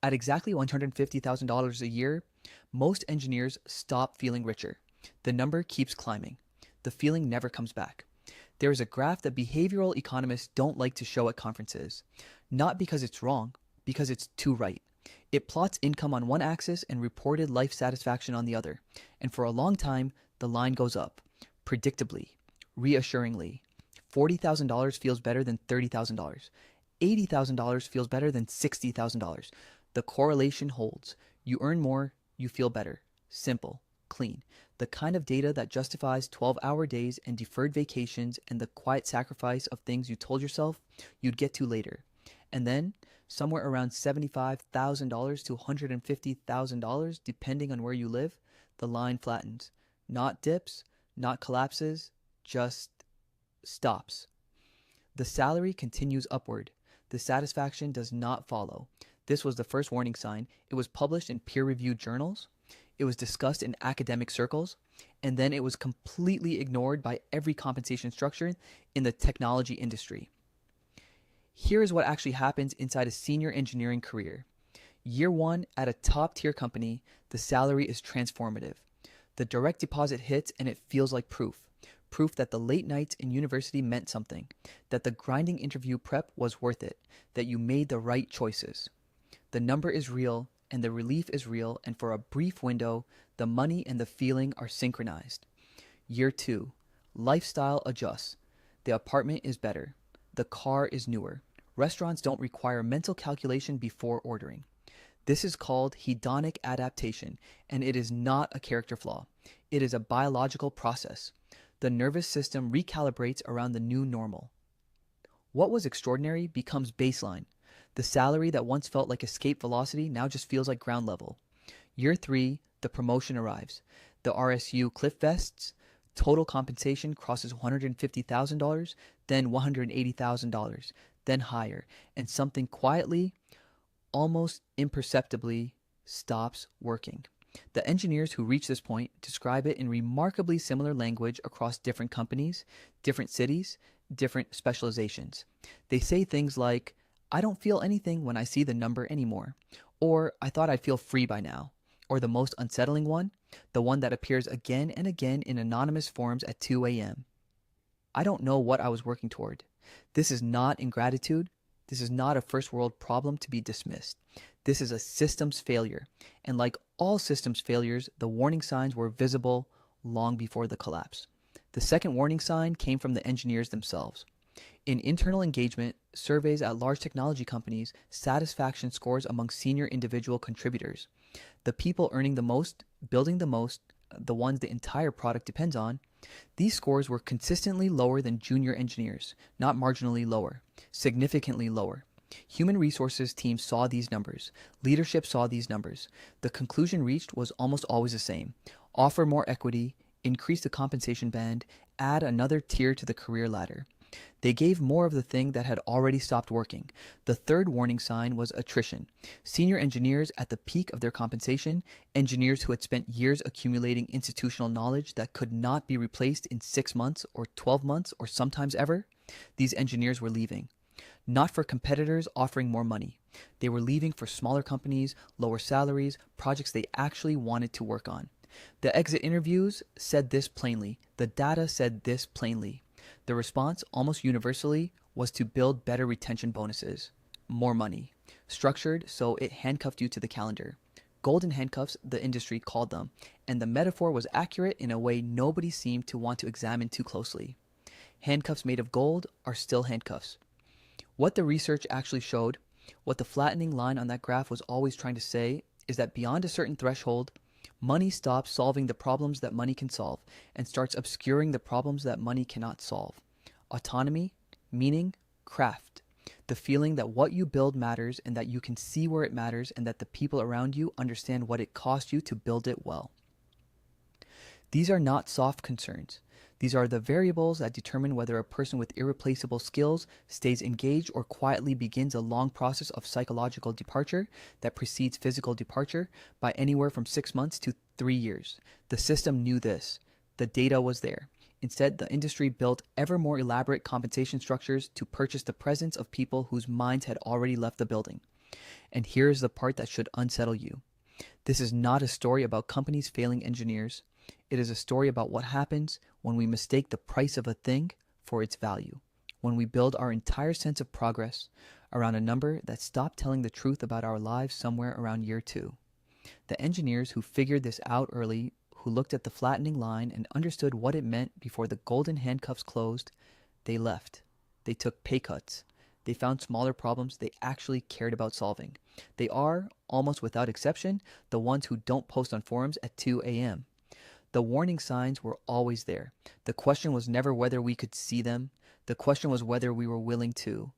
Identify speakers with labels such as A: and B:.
A: At exactly $150,000 a year, most engineers stop feeling richer. The number keeps climbing. The feeling never comes back. There is a graph that behavioral economists don't like to show at conferences. Not because it's wrong, because it's too right. It plots income on one axis and reported life satisfaction on the other. And for a long time, the line goes up. Predictably, reassuringly. $40,000 feels better than $30,000. $80,000 feels better than $60,000. The correlation holds. You earn more, you feel better. Simple, clean. The kind of data that justifies 12-hour days and deferred vacations and the quiet sacrifice of things you told yourself you'd get to later. And then, somewhere around $75,000 to $150,000, depending on where you live, the line flattens. Not dips, not collapses, just stops. The salary continues upward. The satisfaction does not follow. This was the first warning sign. It was published in peer-reviewed journals. It was discussed in academic circles. And then it was completely ignored by every compensation structure in the technology industry. Here is what actually happens inside a senior engineering career. Year one at a top tier company, the salary is transformative. The direct deposit hits and it feels like proof. Proof that the late nights in university meant something, that the grinding interview prep was worth it, that you made the right choices. The number is real and the relief is real, and for a brief window, the money and the feeling are synchronized. Year two, lifestyle adjusts. The apartment is better. The car is newer. Restaurants don't require mental calculation before ordering. This is called hedonic adaptation, and it is not a character flaw. It is a biological process. The nervous system recalibrates around the new normal. What was extraordinary becomes baseline. The salary that once felt like escape velocity now just feels like ground level. Year three, the promotion arrives. The RSU cliff vests. Total compensation crosses $150,000, then $180,000, then higher, and something quietly, almost imperceptibly, stops working. The engineers who reach this point describe it in remarkably similar language across different companies, different cities, different specializations. They say things like, I don't feel anything when I see the number anymore, or I thought I'd feel free by now, or the most unsettling one, the one that appears again and again in anonymous forums at 2 a.m. I don't know what I was working toward. This is not ingratitude. This is not a first world problem to be dismissed. This is a systems failure. And like all systems failures, the warning signs were visible long before the collapse. The second warning sign came from the engineers themselves. In internal engagement, surveys at large technology companies, satisfaction scores among senior individual contributors, the people earning the most, building the most, the ones the entire product depends on, these scores were consistently lower than junior engineers, not marginally lower, significantly lower. Human resources teams saw these numbers. Leadership saw these numbers. The conclusion reached was almost always the same. Offer more equity, increase the compensation band, add another tier to the career ladder. They gave more of the thing that had already stopped working. The third warning sign was attrition. Senior engineers at the peak of their compensation, engineers who had spent years accumulating institutional knowledge that could not be replaced in 6 months or 12 months or sometimes ever, these engineers were leaving. Not for competitors offering more money. They were leaving for smaller companies, lower salaries, projects they actually wanted to work on. The exit interviews said this plainly. The data said this plainly. The response, almost universally, was to build better retention bonuses. More money. Structured so it handcuffed you to the calendar. Golden handcuffs, the industry called them, and the metaphor was accurate in a way nobody seemed to want to examine too closely. Handcuffs made of gold are still handcuffs. What the research actually showed, what the flattening line on that graph was always trying to say, is that beyond a certain threshold, money stops solving the problems that money can solve and starts obscuring the problems that money cannot solve. Autonomy, meaning, craft. The feeling that what you build matters and that you can see where it matters and that the people around you understand what it cost you to build it well. These are not soft concerns. These are the variables that determine whether a person with irreplaceable skills stays engaged or quietly begins a long process of psychological departure that precedes physical departure by anywhere from 6 months to 3 years. The system knew this. The data was there. Instead, the industry built ever more elaborate compensation structures to purchase the presence of people whose minds had already left the building. And here's the part that should unsettle you. This is not a story about companies failing engineers. It is a story about what happens when we mistake the price of a thing for its value, when we build our entire sense of progress around a number that stopped telling the truth about our lives somewhere around year 2. The engineers who figured this out early, who looked at the flattening line and understood what it meant before the golden handcuffs closed, they left. They took pay cuts. They found smaller problems they actually cared about solving. They are, almost without exception, the ones who don't post on forums at 2 a.m. The warning signs were always there. The question was never whether we could see them. The question was whether we were willing to.